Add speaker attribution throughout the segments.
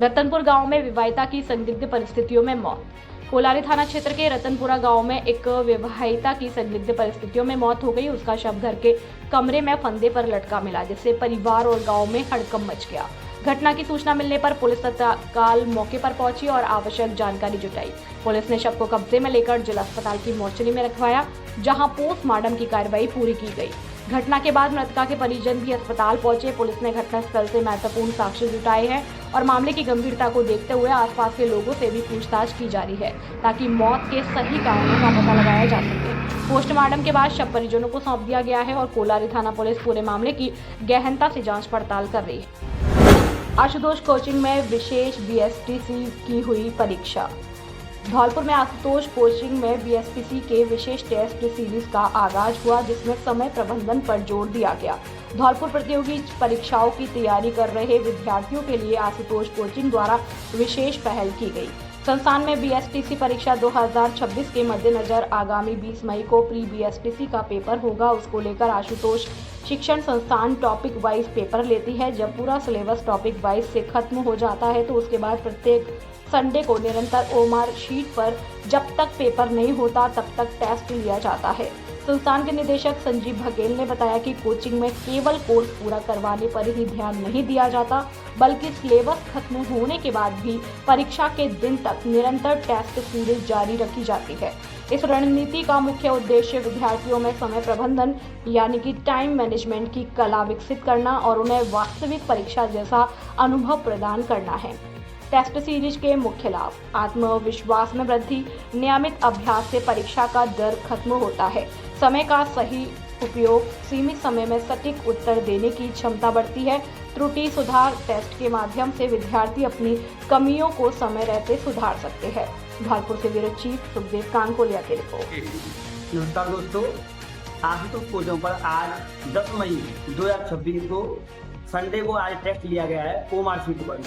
Speaker 1: रतनपुर गांव में विवाहिता की संदिग्ध परिस्थितियों में मौत। कोलारी थाना क्षेत्र के रतनपुरा गांव में एक विवाहिता की संदिग्ध परिस्थितियों में मौत हो गई। उसका शव घर के कमरे में फंदे पर लटका मिला, जिससे परिवार और गांव में हड़कंप मच गया। घटना की सूचना मिलने पर पुलिस तत्काल मौके पर पहुंची और आवश्यक जानकारी जुटाई। पुलिस ने शव को कब्जे में लेकर जिला अस्पताल की मोर्चरी में रखवाया, जहां पोस्टमार्टम की कार्रवाई पूरी की गई। घटना के बाद मृतका के परिजन भी अस्पताल पहुंचे। पुलिस ने घटनास्थल से महत्वपूर्ण साक्ष्य जुटाए हैं और मामले की गंभीरता को देखते हुए आसपास के लोगों से भी पूछताछ की जा रही है, ताकि मौत के सही कारणों का पता लगाया जा सके। पोस्टमार्टम के बाद शव परिजनों को सौंप दिया गया है और कोलारी थाना पुलिस पूरे मामले की गहनता से जांच पड़ताल कर रही है। आशुतोष कोचिंग में विशेष बीएसटीसी की हुई परीक्षा। धौलपुर में आशुतोष कोचिंग में बीएसटीसी के विशेष टेस्ट सीरीज का आगाज हुआ, जिसमें समय प्रबंधन पर जोर दिया गया। धौलपुर प्रतियोगी परीक्षाओं की तैयारी कर रहे विद्यार्थियों के लिए आशुतोष कोचिंग द्वारा विशेष पहल की गई। संस्थान में बीएसटीसी परीक्षा 2026 के मद्देनजर आगामी 20 मई को प्री बीएसटीसी का पेपर होगा। उसको लेकर आशुतोष शिक्षण संस्थान टॉपिक वाइज पेपर लेती है। जब पूरा सिलेबस टॉपिक वाइज से खत्म हो जाता है तो उसके बाद प्रत्येक संडे को निरंतर ओएमआर शीट पर जब तक पेपर नहीं होता तब तक टेस्ट लिया जाता है। संस्थान के निदेशक संजीव बघेल ने बताया कि कोचिंग में केवल कोर्स पूरा करवाने पर ही ध्यान नहीं दिया जाता, बल्कि सिलेबस खत्म होने के बाद भी परीक्षा के दिन तक निरंतर टेस्ट सीरीज जारी रखी जाती है। इस रणनीति का मुख्य उद्देश्य विद्यार्थियों में समय प्रबंधन यानी कि टाइम मैनेजमेंट की कला विकसित करना और उन्हें वास्तविक परीक्षा जैसा अनुभव प्रदान करना है। टेस्ट सीरीज के मुख्य लाभ: आत्मविश्वास में वृद्धि, नियमित अभ्यास से परीक्षा का डर खत्म होता है, समय का सही उपयोग, सीमित समय में सटीक उत्तर देने की क्षमता बढ़ती है, त्रुटि सुधार। टेस्ट के माध्यम से विद्यार्थी अपनी कमियों को समय रहते सुधार सकते हैं। धौलपुर से ब्यूरो चीफ सुखदेव कांकोलिया की रिपोर्ट।
Speaker 2: नमस्कार दोस्तों, आशुतोष कोचिंग पर आज 10 मई 2026 को संडे को आज टेस्ट लिया गया है ओएमआर शीट पर।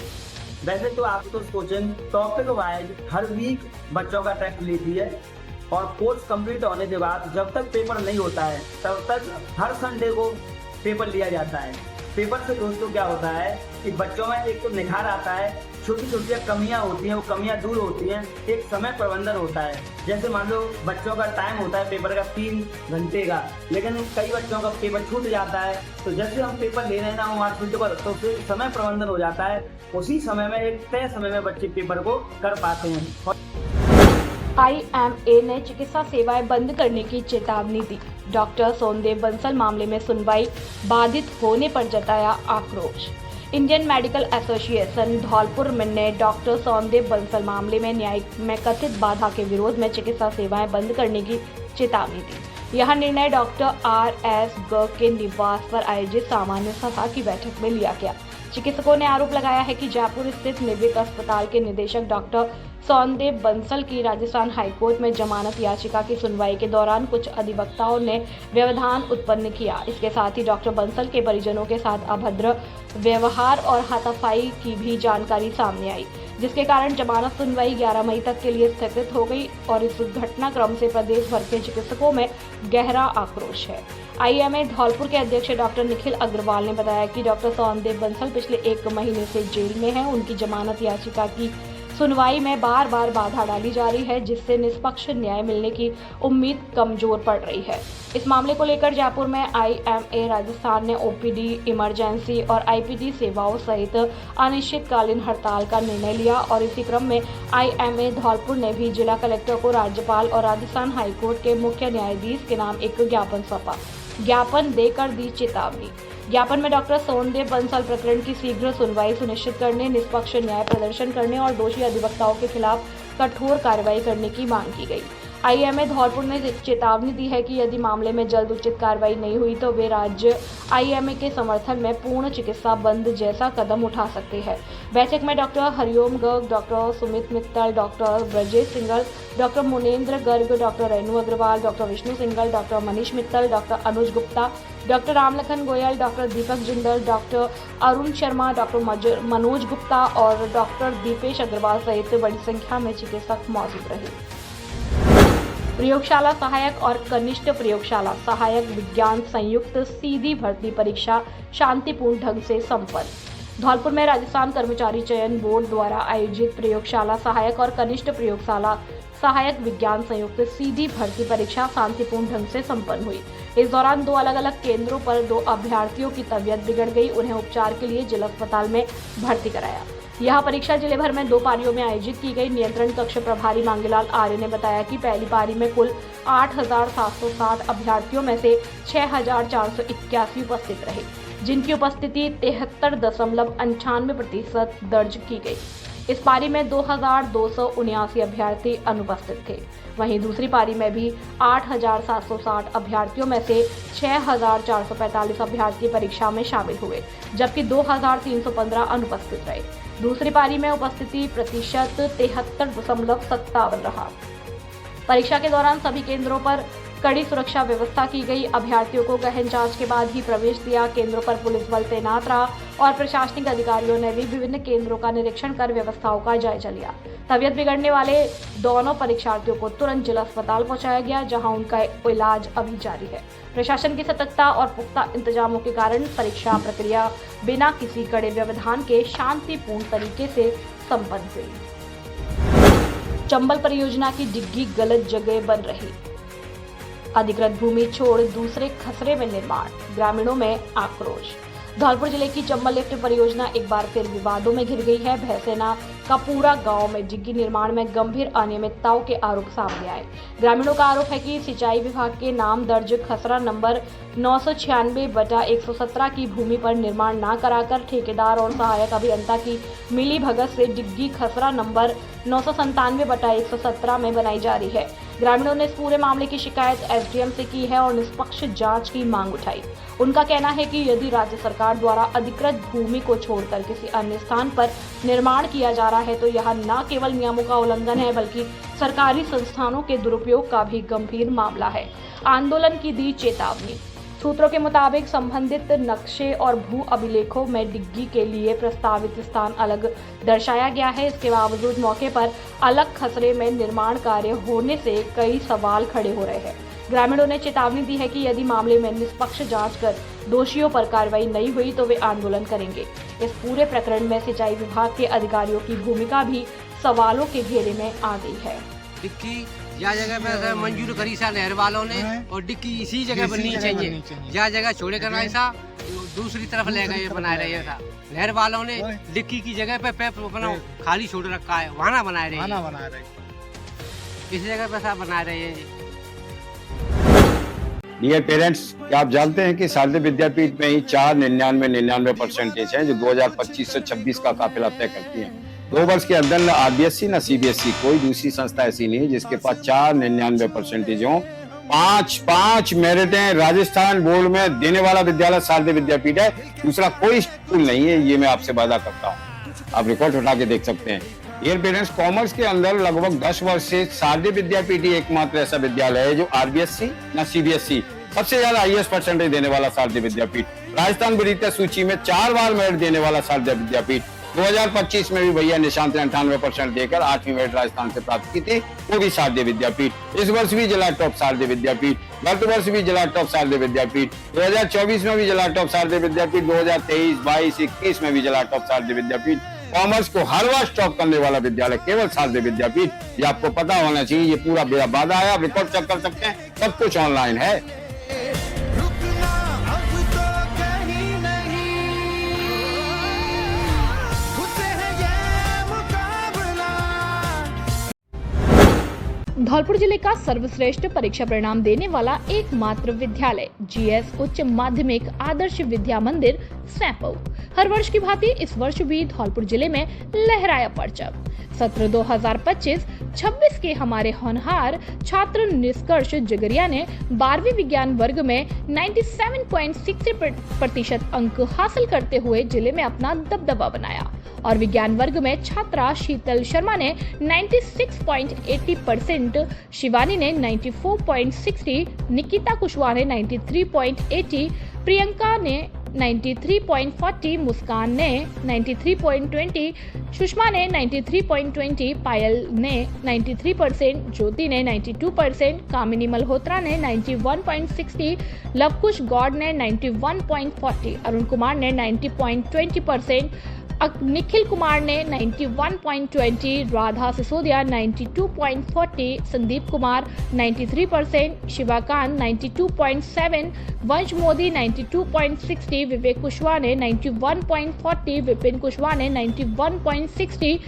Speaker 2: वैसे तो आशुतोष कोचिंग टॉपिक वाइज हर वीक बच्चों का टेस्ट लेती है और कोर्स कंप्लीट होने के बाद जब तक पेपर नहीं होता है तब तक हर संडे को पेपर लिया जाता है। पेपर से दोस्तों क्या होता है कि बच्चों में एक तो निखार आता है, छोटी छोटी कमियां होती हैं वो कमियां दूर होती हैं, एक समय प्रबंधन होता है। जैसे मान लो बच्चों का टाइम होता है पेपर का 3 घंटे का, लेकिन कई बच्चों का पेपर छूट जाता है, तो जैसे हम पेपर ले रहे हैं ना ओएमआर शीट पर, तो फिर समय प्रबंधन हो जाता है। उसी समय में एक तय समय में बच्चे पेपर को कर पाते हैं।
Speaker 1: आईएमए ने चिकित्सा सेवाएं बंद करने की चेतावनी दी। डॉक्टर सोनदेव बंसल मामले में सुनवाई बाधित होने पर जताया आक्रोश। इंडियन मेडिकल एसोसिएशन धौलपुर ने डॉक्टर सोनदेव बंसल मामले में न्यायिक में कथित बाधा के विरोध में चिकित्सा सेवाएं बंद करने की चेतावनी दी। यह निर्णय डॉक्टर आर.एस. गर्ग के निवास पर आयोजित सामान्य सभा की बैठक में लिया गया। चिकित्सकों ने आरोप लगाया है कि जयपुर स्थित निवृत्त अस्पताल के निदेशक डॉक्टर सोनदेव बंसल की राजस्थान हाईकोर्ट में जमानत याचिका की सुनवाई के दौरान कुछ अधिवक्ताओं ने व्यवधान उत्पन्न किया। इसके साथ ही डॉक्टर बंसल के परिजनों के साथ अभद्र व्यवहार और हाथापाई की भी जानकारी सामने आई, जिसके कारण जमानत सुनवाई 11 मई तक के लिए स्थगित हो गई और इस घटनाक्रम से प्रदेश भर के चिकित्सकों में गहरा आक्रोश है। आईएमए धौलपुर के अध्यक्ष डॉक्टर निखिल अग्रवाल ने बताया कि डॉक्टर सोनदेव बंसल पिछले 1 महीने से जेल में हैं। उनकी जमानत याचिका की सुनवाई में बार बार बाधा डाली जा रही है, जिससे निष्पक्ष न्याय मिलने की उम्मीद कमजोर पड़ रही है। इस मामले को लेकर जयपुर में आईएमए राजस्थान ने ओपीडी, इमरजेंसी और आईपीडी सेवाओं सहित अनिश्चितकालीन हड़ताल का निर्णय लिया और इसी क्रम में आईएमए धौलपुर ने भी जिला कलेक्टर को राज्यपाल और राजस्थान हाईकोर्ट के मुख्य न्यायाधीश के नाम एक ज्ञापन सौंपा। ज्ञापन देकर दी चेतावनी। ज्ञापन में डॉक्टर सोनदेव बंसल प्रकरण की शीघ्र सुनवाई सुनिश्चित करने, निष्पक्ष न्याय प्रदर्शन करने और दोषी अधिवक्ताओं के खिलाफ कठोर कार्रवाई करने की मांग की गई। आईएमए धौलपुर ने चेतावनी दी है कि यदि मामले में जल्द उचित कार्रवाई नहीं हुई तो वे राज्य आईएमए के समर्थन में पूर्ण चिकित्सा बंद जैसा कदम उठा सकते हैं। बैठक में doctor Hariom Garg, doctor Sumit Mittal, doctor Brajesh Singhal, doctor Munendra Garg, doctor Renu Agarwal, doctor Vishnu Singhal, doctor Manish Mittal, doctor Anuj Gupta, doctor Ramlakhan Goyal, doctor Deepak Jindal, doctor Arun Sharma, doctor Manoj Gupta और डॉक्टर दीपेश अग्रवाल सहित बड़ी संख्या में चिकित्सक मौजूद रहे। प्रयोगशाला सहायक और कनिष्ठ प्रयोगशाला सहायक विज्ञान संयुक्त सीधी भर्ती परीक्षा शांतिपूर्ण ढंग से संपन्न। धौलपुर में राजस्थान कर्मचारी चयन बोर्ड द्वारा आयोजित प्रयोगशाला सहायक और कनिष्ठ प्रयोगशाला सहायक विज्ञान संयुक्त सीधी भर्ती परीक्षा शांतिपूर्ण ढंग से संपन्न हुई। इस दौरान 2 अलग-अलग केंद्रों पर 2 अभ्यर्थियों की तबीयत बिगड़ गई। उन्हें उपचार के लिए जिला अस्पताल में भर्ती कराया। यह परीक्षा जिले भर में 2 पारियों में आयोजित की गई। नियंत्रण कक्ष प्रभारी मांगीलाल आर्य ने बताया कि पहली पारी में कुल 8,760 अभ्यर्थियों में से 6,481 उपस्थित रहे, जिनकी उपस्थिति 73.98% दर्ज की गई। इस पारी में 2,279 अभ्यर्थी अनुपस्थित थे। वहीं दूसरी पारी में भी 8,760 अभ्यर्थियों में से 6,445 अभ्यर्थी परीक्षा में शामिल हुए, जबकि 2,315 अनुपस्थित रहे। दूसरी पारी में उपस्थिति प्रतिशत 73.57 रहा। परीक्षा के दौरान सभी केंद्रों पर कड़ी सुरक्षा व्यवस्था की गई। अभ्यर्थियों को गहन जांच के बाद ही प्रवेश दिया। केंद्रों पर पुलिस बल तैनात रहा और प्रशासनिक अधिकारियों ने भी विभिन्न केंद्रों का निरीक्षण कर व्यवस्थाओं का जायजा लिया। तबीयत बिगड़ने वाले दोनों परीक्षार्थियों को तुरंत जिला अस्पताल पहुंचाया गया, जहां उनका इलाज अभी जारी है। प्रशासन की सतर्कता और पुख्ता इंतजामों के कारण परीक्षा प्रक्रिया बिना किसी कड़े व्यवधान के शांतिपूर्ण तरीके से संपन्न हुई। चंबल परियोजना की डिग्गी गलत जगह बन रही। अधिकृत भूमि छोड़ दूसरे खसरे में निर्माण, ग्रामीणों में आक्रोश। धौलपुर जिले की चंबल लिफ्ट परियोजना एक बार फिर विवादों में घिर गई है। भैसेना का पूरा गांव में डिग्गी निर्माण में गंभीर अनियमितताओं के आरोप सामने आए। ग्रामीणों का आरोप है कि सिंचाई विभाग के नाम दर्ज खसरा नंबर 996/117 की भूमि पर निर्माण न कराकर ठेकेदार और सहायक अभियंता की मिली भगत से डिग्गी खसरा नंबर 997/117 में बनाई जा रही है। ग्रामीणों ने इस पूरे मामले की शिकायत एसडीएम से की है और निष्पक्ष जांच की मांग उठाई। उनका कहना है कि यदि राज्य सरकार द्वारा अधिकृत भूमि को छोड़कर किसी अन्य स्थान पर निर्माण किया जा रहा है तो यह न केवल नियमों का उल्लंघन है बल्कि सरकारी संस्थानों के दुरुपयोग का भी गंभीर मामला है। आंदोलन की दी चेतावनी। सूत्रों के मुताबिक संबंधित नक्शे और भू अभिलेखों में डिग्गी के लिए प्रस्तावित स्थान अलग दर्शाया गया है। इसके बावजूद मौके पर अलग खसरे में निर्माण कार्य होने से कई सवाल खड़े हो रहे हैं। ग्रामीणों ने चेतावनी दी है कि यदि मामले में निष्पक्ष जांच कर दोषियों पर कार्रवाई नहीं हुई तो वे आंदोलन करेंगे। इस पूरे प्रकरण में सिंचाई विभाग के अधिकारियों की भूमिका भी सवालों के घेरे में आ गई है।
Speaker 3: डिक्की या जगह पे मंजूर करी सा नहर वालों ने और डिक्की इसी जगह बननी चाहिए। या जगह छोड़े करना ऐसा दूसरी तरफ ले गए बना रहे था। नहर वालों ने डिक्की की जगह पे पैप अपना खाली छोड़ रखा है, वहां बना रहे हैं। इस जगह पे सब बना रहे हैं।
Speaker 4: डियर पेरेंट्स, क्या आप जानते हैं कि शारदीय विद्यापीठ में ही 4.99% हैं जो 2025 से 26 का काफिला तय करती हैं। 2 वर्ष के अंदर न आरबीएसई न सीबीएसई कोई दूसरी संस्था ऐसी नहीं जिसके पास 4.99% हो। 5 मेरिटें राजस्थान बोर्ड में देने वाला विद्यालय शारदीय विद्यापीठ है। दूसरा कोई स्कूल नहीं है, ये मैं आपसे वादा करता हूँ। आप रिकॉर्ड उठा के देख सकते हैं। डियर पेरेंट्स, कॉमर्स के अंदर लगभग 10 वर्ष से शारदीय विद्यापीठ ही एकमात्र ऐसा विद्यालय है जो आरबीएसई न सीबीएसई सबसे ज्यादा हाईएस्ट परसेंटेज देने वाला शारदीय विद्यापीठ, राजस्थान विद्या सूची में 4 बार मेरिट देने वाला शारदीय विद्यापीठ। 2025 में भी भैया निशांत ने 98% देकर 8वीं मेरिट राजस्थान से प्राप्त की थी, वो भी शारदीय विद्यापीठ। इस वर्ष भी जिला टॉप शारदीय विद्यापीठ, गत वर्ष भी जिला टॉप शारदीय विद्यापीठ, 2024 में भी जिला टॉप शारदीय विद्यापीठ, 2023, 22, 21 में भी जिला टॉप शारदीय विद्यापीठ। कॉमर्स को हर वर्ष टॉप करने वाला विद्यालय केवल शारदीय विद्यापीठ, ये आपको पता होना चाहिए। ये पूरा मेरा वादा है, आप रिकॉर्ड चेक कर सकते हैं, सब कुछ ऑनलाइन है।
Speaker 1: धौलपुर जिले का सर्वश्रेष्ठ परीक्षा परिणाम देने वाला एकमात्र विद्यालय जीएस उच्च माध्यमिक आदर्श विद्या मंदिर सैंपौ हर वर्ष की भांति इस वर्ष भी धौलपुर जिले में लहराया परचम। सत्र 2025-26 के हमारे होनहार छात्र निष्कर्ष जगरिया ने 12वीं विज्ञान वर्ग में 97.63% अंक हासिल करते हुए जिले में अपना दबदबा बनाया और विज्ञान वर्ग में छात्रा शीतल शर्मा ने 96.80%, शिवानी ने 94.60, निकिता कुशवाहा ने 93.80, प्रियंका ने 93.40, मुस्कान ने 93.20, सुषमा ने 93.20, पायल ने 93%, ज्योति ने 92%, कामिनी मल्होत्रा ने 91.60, लवकुश गौड़ ने 91.40, अरुण कुमार ने 90.20%, निखिल कुमार ने 91.20, राधा सिसोदिया 92.40, संदीप कुमार 93%, शिवाकांत 92.7, वंश मोदी 92.60, विवेक कुशवाहा ने 91.40, विपिन कुशवाहा ने 91.60,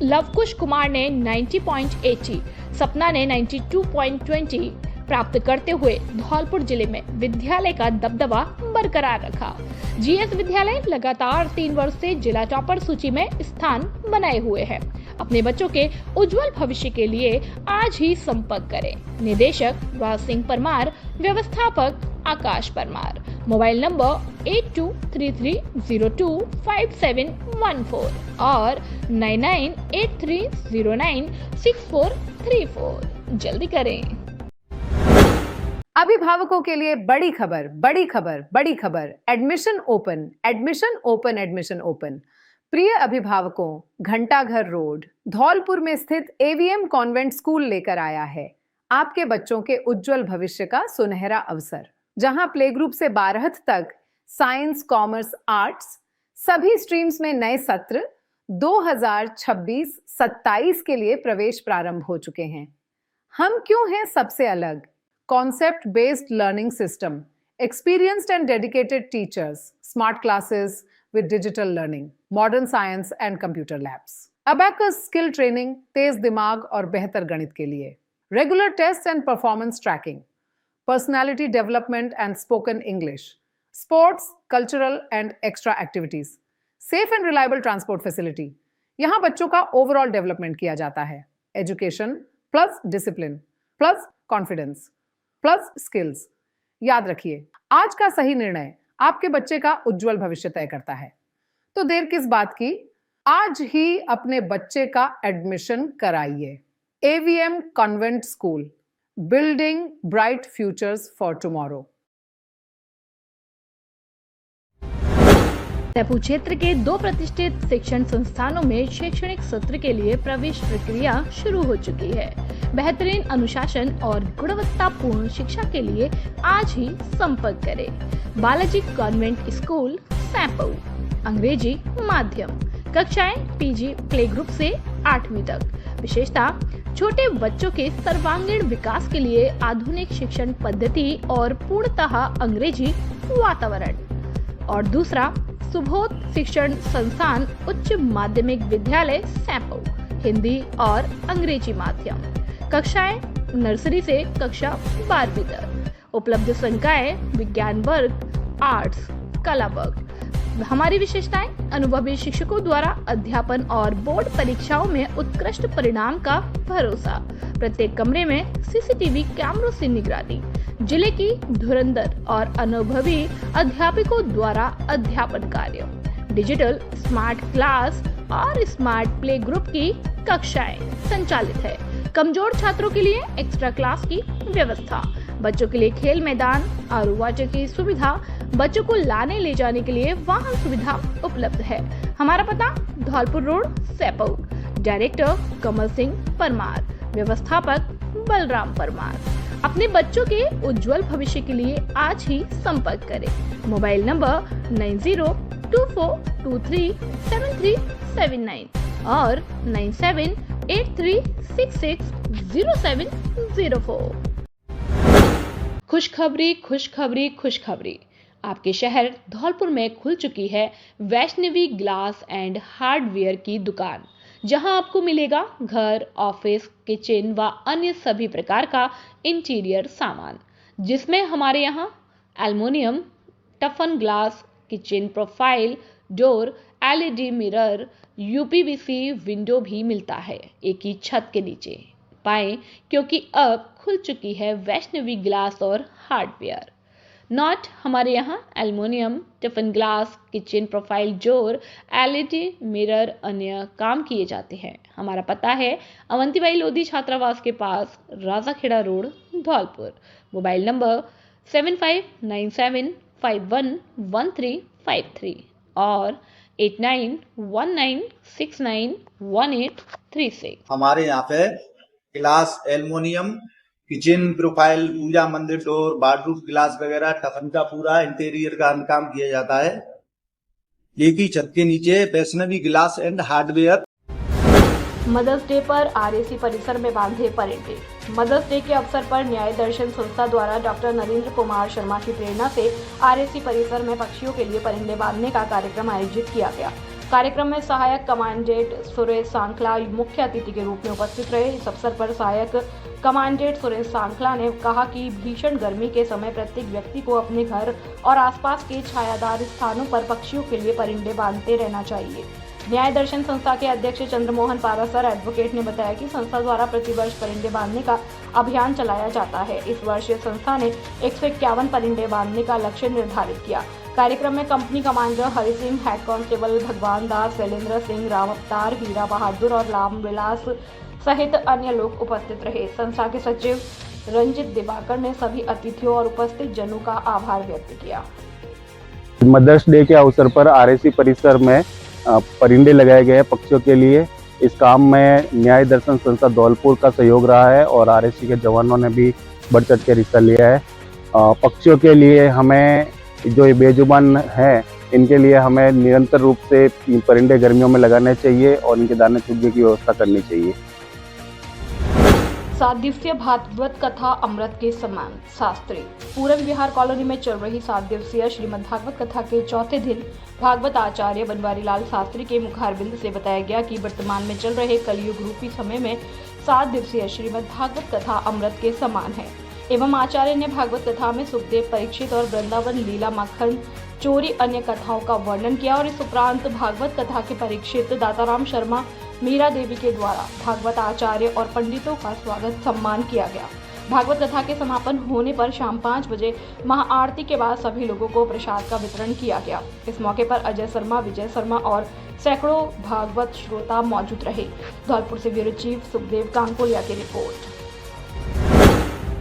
Speaker 1: लवकुश कुमार ने 90.80, सपना ने 92.20 प्राप्त करते हुए धौलपुर जिले में विद्यालय का दबदबा बरकरार रखा। जीएस विद्यालय लगातार 3 वर्ष से जिला टॉपर सूची में स्थान बनाए हुए है। अपने बच्चों के उज्जवल भविष्य के लिए आज ही संपर्क करें। निदेशक राज सिंह परमार, व्यवस्थापक आकाश परमार, मोबाइल नंबर 8233025714 और 9983096434। जल्दी करें।
Speaker 5: अभिभावकों के लिए बड़ी खबर, बड़ी खबर, बड़ी खबर। Admission open, admission open, admission open. प्रिय अभिभावकों, घंटाघर रोड धौलपुर में स्थित एवीएम कॉन्वेंट स्कूल लेकर आया है आपके बच्चों के उज्जवल भविष्य का सुनहरा अवसर, जहां प्ले ग्रुप से 12th तक साइंस, कॉमर्स, आर्ट्स सभी स्ट्रीम्स में नए सत्र 2026-27 के लिए प्रवेश प्रारंभ हो चुके हैं। हम क्यों हैं सबसे अलग? Concept based learning system, experienced and dedicated teachers, smart classes with digital learning, modern science and computer labs, abacus skill training, तेज दिमाग और बेहतर गणित के लिए, regular tests and performance tracking, personality development and spoken English, sports, cultural and extra activities, safe and reliable transport facility। यहाँ बच्चों का overall development किया जाता है। Education plus discipline plus confidence plus skills. याद रखिए, आज का सही निर्णय आपके बच्चे का उज्जवल भविष्य तय करता है। तो देर किस बात की, आज ही अपने बच्चे का एडमिशन कराइए। AVM convent school, building bright futures for tomorrow.
Speaker 1: Jaipur क्षेत्र के 2 प्रतिष्ठित शिक्षण संस्थानों में शैक्षणिक सत्र के लिए प्रवेश प्रक्रिया शुरू हो चुकी है। बेहतरीन अनुशासन और गुणवत्तापूर्ण शिक्षा के लिए आज ही संपर्क करें। बालाजी कॉन्वेंट स्कूल, सैंपऊ, अंग्रेजी माध्यम, कक्षाएं पीजी प्ले ग्रुप से 8वीं तक। विशेषता, छोटे बच्चों के सर्वांगीण विकास के लिए आधुनिक शिक्षण पद्धति और पूर्णतः अंग्रेजी वातावरण। और दूसरा, सुबोध शिक्षण संस्थान उच्च माध्यमिक विद्यालय, सैंपऊ, हिंदी और अंग्रेजी माध्यम, कक्षाएं नर्सरी से कक्षा 12वीं तक। उपलब्ध संकाय विज्ञान वर्ग, आर्ट्स, कला वर्ग। हमारी विशेषताएं, अनुभवी शिक्षकों द्वारा अध्यापन और बोर्ड परीक्षाओं में उत्कृष्ट परिणाम का भरोसा। प्रत्येक कमरे में सीसीटीवी कैमरों से निगरानी। जिले की धुरंधर और अनुभवी अध्यापकों द्वारा अध्यापन कार्य। डिजिटल स्मार्ट क्लास और स्मार्ट प्ले ग्रुप की कक्षाएं संचालित है। कमजोर छात्रों के लिए एक्स्ट्रा क्लास की व्यवस्था। बच्चों के लिए खेल मैदान, आरओ वाटर की सुविधा। बच्चों को लाने ले जाने के लिए वाहन सुविधा उपलब्ध है। हमारा पता, धौलपुर रोड, सैंपऊ। डायरेक्टर कमल सिंह परमार, व्यवस्थापक बलराम परमार। अपने बच्चों के उज्जवल भविष्य के लिए आज ही संपर्क करें। मोबाइल नंबर 9024237379 और 9783660704। खुशखबरी, खुशखबरी, खुशखबरी। आपके शहर धौलपुर में खुल चुकी है वैष्णवी ग्लास एंड हार्डवेयर की दुकान, जहां आपको मिलेगा घर, ऑफिस, किचन व अन्य सभी प्रकार का इंटीरियर सामान, जिसमें हमारे यहाँ aluminium, toughen glass, kitchen profile, door, LED mirror, UPVC window भी मिलता है एक ही छत के नीचे। पाएं, क्योंकि अब खुल चुकी है वैष्णवी ग्लास और हार्डवेयर। नॉट हमारे यहाँ aluminium, tiffin glass, kitchen profile door, LED mirror अन्य काम किए जाते हैं। हमारा पता है अवंतीबाई लोधी छात्रावास के पास, Rajakhera road, Dholpur. Mobile number 811353 और 8919691836।
Speaker 6: हमारे यहाँ पे गिलास, एल्युमिनियम, किचन प्रोफाइल, पूजा मंदिर डोर, बाथरूम गिलास वगैरह टफन का पूरा इंटीरियर का काम किया जाता है। एक ही छत के नीचे वैष्णवी गिलास एंड हार्डवेयर।
Speaker 1: मदर्स डे पर आरएसी परिसर में बांधे परिंदे। मदर्स डे के अवसर पर न्याय दर्शन संस्था द्वारा डॉक्टर नरेंद्र कुमार शर्मा की प्रेरणा से आरएसी परिसर में पक्षियों के लिए परिंदे बांधने का कार्यक्रम आयोजित किया गया। कार्यक्रम में सहायक कमांडेंट सुरेश सांखला मुख्य अतिथि के रूप में उपस्थित रहे। इस अवसर पर सहायक कमांडेंट सुरेश सांखला ने कहा कि भीषण गर्मी के समय प्रत्येक व्यक्ति को अपने घर और आसपास के छायादार स्थानों पर पक्षियों के लिए परिंदे बांधते रहना चाहिए। न्याय दर्शन संस्था के अध्यक्ष चंद्रमोहन पारासर एडवोकेट ने बताया कि संस्था द्वारा प्रतिवर्ष परिंदे बांधने का अभियान चलाया जाता है। इस वर्ष संस्था ने 151 परिंदे बांधने का लक्ष्य निर्धारित किया। कार्यक्रम में company commander Hari Singh, head constable भगवान दास, शैलेंद्र सिंह, राम अवतार, हीरा बहादुर और राम विलास सहित अन्य लोग उपस्थित रहे। संस्था के सचिव रंजित दिवाकर ने सभी अतिथियों और उपस्थित जनों का आभार व्यक्त किया।
Speaker 7: मदर्स डे के अवसर पर आरएसी परिसर में परिंदे लगाए गए हैं पक्षियों के लिए। इस काम में न्याय दर्शन संस्था धौलपुर का सहयोग रहा है और आरएसी के जवानों ने भी बढ़ चढ़ के हिस्सा लिया है। पक्षियों के लिए हमें जो ये बेजुबान हैं इनके लिए हमें निरंतर रूप से परिंदे गर्मियों में लगाने चाहिए और इनके दाने चुगने की व्यवस्था करनी चाहिए।
Speaker 1: 7 दिवसीय भागवत कथा अमृत के समान शास्त्री। पूरन विहार कॉलोनी में चल रही 7 दिवसीय श्रीमद् भागवत कथा के चौथे दिन भागवत आचार्य बनवारी लाल शास्त्री के मुखारबिंद से बताया गया कि वर्तमान में चल रहे कलयुग रूपी समय में 7 दिवसीय श्रीमद् भागवत कथा अमृत के समान है। एवं आचार्य ने भागवत कथा में सुखदेव, परीक्षित और वृंदावन लीला, माखन चोरी अन्य कथाओं का वर्णन किया और इस उपरांत भागवत कथा के परीक्षित दाताराम शर्मा, मीरा देवी के द्वारा भागवत आचार्य और पंडितों का स्वागत सम्मान किया गया। भागवत कथा के समापन होने पर शाम 5 बजे महाआरती के बाद सभी लोगों को प्रसाद का वितरण किया गया। इस मौके पर अजय शर्मा, विजय शर्मा और सैकड़ों भागवत श्रोता मौजूद रहे। धौलपुर से ब्यूरो चीफ सुखदेव कांकोलिया की रिपोर्ट।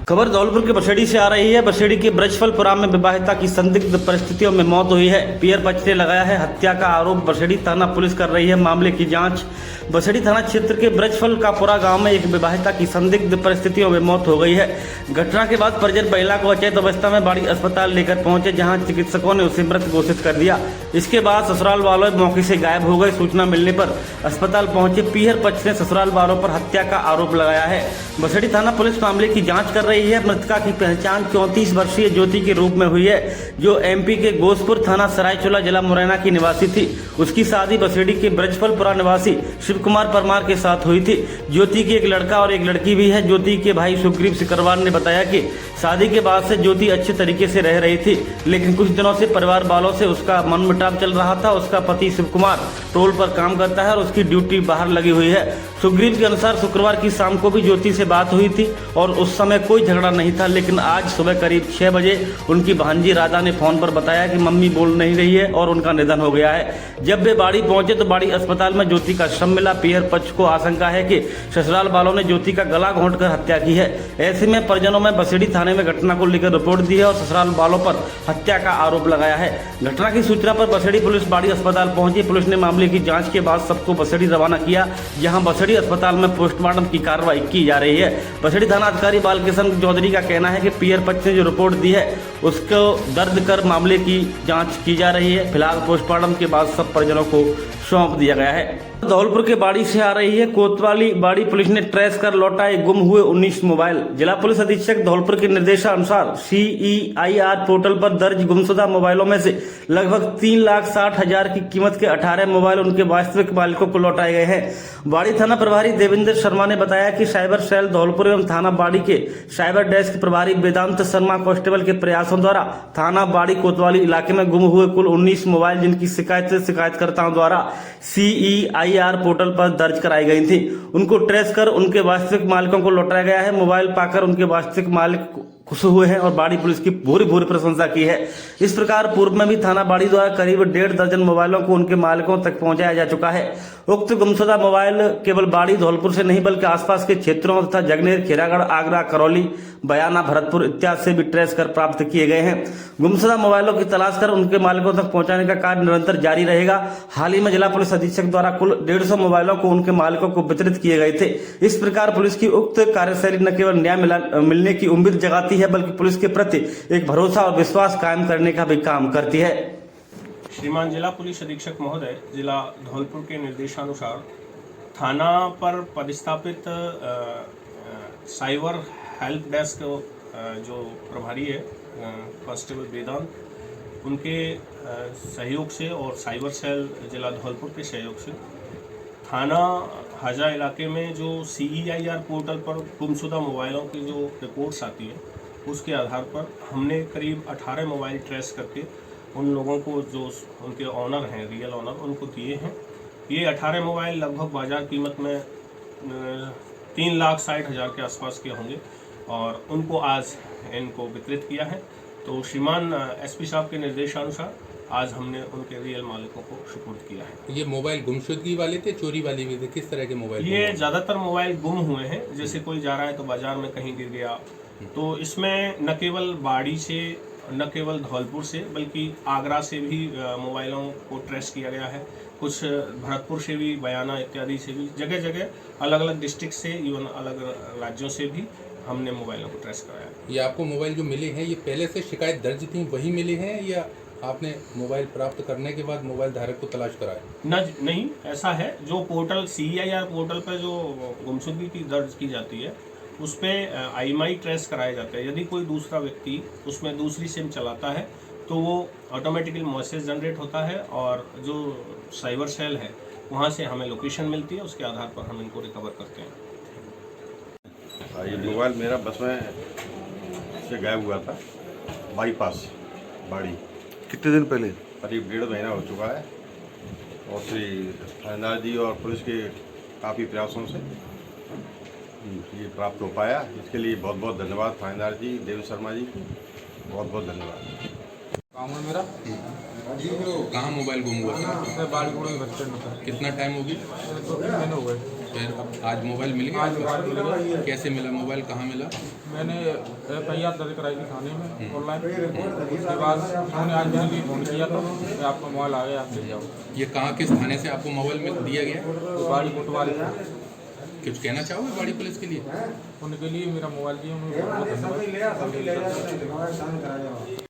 Speaker 8: खबर धौलपुर के बसेड़ी से आ रही है। बसेड़ी के ब्रजफलपुरा में विवाहिता की संदिग्ध परिस्थितियों में मौत हुई है। पियर पक्ष ने लगाया है हत्या का आरोप। बसेड़ी थाना पुलिस कर रही है मामले की जांच। बसेड़ी थाना क्षेत्र के ब्रजफलपुरा गांव में एक विवाहिता की संदिग्ध परिस्थितियों में मौत हो गई है। घटना के बाद परिजन महिला को अचेत अवस्था में बाड़ी अस्पताल लेकर पहुंचे, जहां चिकित्सकों ने उसे मृत घोषित कर दिया। इसके बाद ससुराल वालों मौके से गायब हो गए। सूचना मिलने पर अस्पताल पहुंचे पियर पक्ष ने ससुराल वालों पर हत्या का आरोप लगाया है। बसेड़ी थाना पुलिस मामले की जाँच कर रही है। मृतका की पहचान 34 वर्षीय ज्योति के रूप में हुई है, जो एमपी के गोसपुर थाना सरायचोला जिला मुरैना की निवासी थी। उसकी शादी बसेड़ी के ब्रजफलपुरा निवासी शिव कुमार परमार के साथ हुई थी। ज्योति की एक लड़का और एक लड़की भी है। ज्योति के भाई सुग्रीव सिकरवार ने बताया कि शादी के बाद से ज्योति अच्छे तरीके से रह रही थी, लेकिन कुछ दिनों से परिवार वालों से उसका मनमुटाव चल रहा था। उसका पति शिव कुमार टोल पर काम करता है और उसकी ड्यूटी बाहर लगी हुई है। सुग्रीव के अनुसार शुक्रवार की शाम को भी ज्योति से बात हुई थी और उस समय कोई झगड़ा नहीं था, लेकिन आज सुबह करीब 6 बजे उनकी भांजी राधा ने फोन पर बताया कि मम्मी बोल नहीं रही है और उनका निधन हो गया है। जब वे बाड़ी पहुंचे तो बाड़ी अस्पताल में ज्योति का शव मिला। पियर पक्ष को आशंका है कि ससुराल वालों ने ज्योति का गला घोंटकर हत्या की है। ऐसे में परिजनों में बसेड़ी थाने में घटना को लेकर रिपोर्ट दी है और ससुराल वालों पर हत्या का आरोप लगाया है। घटना की सूचना पर बसेड़ी पुलिस बाड़ी अस्पताल पहुंची। पुलिस ने मामले की जाँच के बाद सबको बसेड़ी रवाना किया, जहाँ बसेड़ी अस्पताल में पोस्टमार्टम की कार्रवाई की जा रही है। बसेड़ी थाना अधिकारी बालकिशन चौधरी का कहना है कि पियर पक्ष ने जो रिपोर्ट दी है उसको दर्ज कर मामले की जांच की जा रही है। फिलहाल पोस्टमार्टम के बाद सब परिजनों को सौंप दिया गया है। धौलपुर के बाड़ी से आ रही है कोतवाली। बाड़ी पुलिस ने ट्रेस कर लौटाए गुम हुए 19 मोबाइल। जिला पुलिस अधीक्षक धौलपुर के निर्देशानुसार CEIR पोर्टल पर दर्ज गुमशुदा मोबाइलों में से लगभग 3,60,000 की कीमत के 18 मोबाइल उनके वास्तविक मालिकों को लौटाए गए हैं। बाड़ी थाना प्रभारी देवेंद्र शर्मा ने बताया कि साइबर सेल धौलपुर एवं थाना बाड़ी के साइबर डेस्क प्रभारी वेदांत शर्मा कांस्टेबल के प्रयासों द्वारा थाना बाड़ी कोतवाली इलाके में गुम हुए कुल 19 मोबाइल, जिनकी शिकायतकर्ताओं द्वारा CEIR पोर्टल पर दर्ज कराई गई थी, उनको ट्रेस कर उनके वास्तविक मालिकों को लौटाया गया है। मोबाइल पाकर उनके वास्तविक मालिक खुश हुए हैं और बाड़ी पुलिस की पूरी प्रशंसा की है। इस प्रकार पूर्व में भी थाना बाड़ी द्वारा करीब 1.5 दर्जन मोबाइलों को उनके मालिकों तक पहुंचाया जा चुका है। उक्त गुमशुदा मोबाइल केवल बाड़ी धौलपुर से नहीं बल्कि आसपास के क्षेत्रों तथा जगनेर, खैरागढ़, आगरा, करौली, बयाना, भरतपुर इत्यादि से भी ट्रेस कर प्राप्त किए गए हैं। गुमशुदा मोबाइलों की तलाश कर उनके मालिकों तक पहुंचाने का कार्य निरंतर जारी रहेगा। हाल ही में जिला पुलिस अधीक्षक द्वारा कुल 150 मोबाइलों को उनके मालिकों को वितरित किए गए थे। इस प्रकार पुलिस की उक्त कार्यशैली न केवल न्याय मिलने की उम्मीद जगाती है बल्कि पुलिस के प्रति एक भरोसा और विश्वास कायम करने का भी काम करती है।
Speaker 9: श्रीमान जिला पुलिस अधीक्षक महोदय, जिला धौलपुर के निर्देशानुसार थाना पर पदस्थापित साइबर हेल्प डेस्क जो प्रभारी है कांस्टेबल वेदांत, उनके सहयोग से और साइबर सेल जिला धौलपुर के सहयोग से थाना हाजा इलाके में जो CEIR पोर्टल पर गुमशुदा मोबाइलों की जो रिपोर्ट्स आती है उसके आधार पर हमने करीब 18 मोबाइल ट्रेस करके उन लोगों को जो उनके ऑनर हैं, रियल ऑनर, उनको दिए हैं। ये 18 मोबाइल लगभग बाजार कीमत में 3,60,000 के आसपास के होंगे और उनको आज इनको वितरित किया है। तो श्रीमान SP साहब के निर्देशानुसार आज हमने उनके रियल मालिकों को सुपुर्द किया है।
Speaker 10: ये मोबाइल गुमशुदगी वाले थे, चोरी वाले भी थे, किस तरह के मोबाइल?
Speaker 9: ये ज़्यादातर मोबाइल गुम हुए हैं। जैसे कोई जा रहा है तो बाजार में कहीं गिर गया, तो इसमें न केवल बाड़ी से, न केवल धौलपुर से बल्कि आगरा से भी मोबाइलों को ट्रेस किया गया है। कुछ भरतपुर से भी, बयाना इत्यादि से भी, जगह जगह अलग अलग डिस्ट्रिक्ट से, इवन अलग राज्यों से भी हमने मोबाइलों को ट्रेस कराया।
Speaker 10: ये आपको मोबाइल जो मिले हैं ये पहले से शिकायत दर्ज थी वही मिले हैं या आपने मोबाइल प्राप्त करने के बाद मोबाइल धारक को तलाश कराया?
Speaker 9: नहीं, ऐसा है जो पोर्टल CEIR पोर्टल पर जो गुमशुदगी की दर्ज की जाती है उस पर IMI ट्रेस कराए जाते हैं। यदि कोई दूसरा व्यक्ति उसमें दूसरी सिम चलाता है तो वो ऑटोमेटिकली मैसेज जनरेट होता है और जो साइबर सेल है वहाँ से हमें लोकेशन मिलती है, उसके आधार पर हम इनको रिकवर करते हैं।
Speaker 11: ये मोबाइल मेरा बस में से गायब हुआ था, बाईपास बाड़ी।
Speaker 12: कितने दिन पहले?
Speaker 11: करीब 1.5 महीना हो चुका है और श्री थानेदार जी और पुलिस के काफ़ी प्रयासों से ये प्राप्त हो पाया। इसके लिए बहुत बहुत धन्यवाद थानेदार जी, देव शर्मा जी, बहुत बहुत धन्यवाद।
Speaker 10: काम है मेरा कहाँ मोबाइल गुम हुआ था? कितना टाइम हो गया?
Speaker 13: 2 महीने हो गए।
Speaker 10: फिर आज मोबाइल मिल गया?
Speaker 13: आज मोबाइल मिल गया।
Speaker 10: कैसे मिला मोबाइल, कहाँ मिला?
Speaker 13: मैंने FIR दर्ज कराई थी थाने में ऑनलाइन। उसके बाद उन्होंने आज मुझे फोन किया तो आपका मोबाइल आ गया, आप ले जाओ।
Speaker 10: ये कहाँ, किस थाने से आपको मोबाइल दिया गया?
Speaker 13: बाड़ी कोतवाली।
Speaker 10: कुछ कहना चाहोगे बाड़ी पुलिस के लिए?
Speaker 13: उनके लिए मेरा मोबाइल दिया, उन्होंने बहुत धन्यवाद।